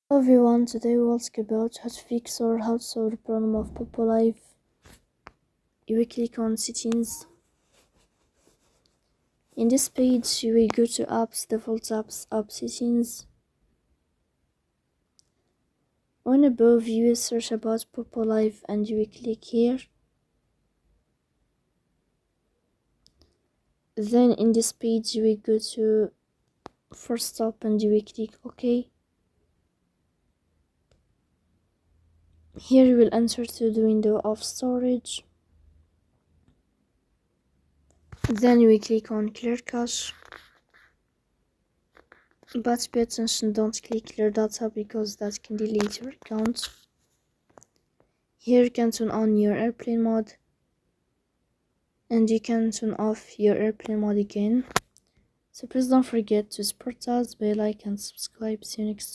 Hello everyone, today we'll talk about how to fix or how to solve the problem of Poppo Live. You will click on settings. In this page you will go to apps, default apps, app settings. On above you will search about Poppo Live and you will click here. Then in this page you will go to first stop and you will click OK. Here you will enter to the window of storage. Then you will click on clear cache. But pay attention, don't click clear data because that can delete your account. Here you can turn on your airplane mode and you can turn off your airplane mode again. So please don't forget to support us by like and subscribe. See you next time.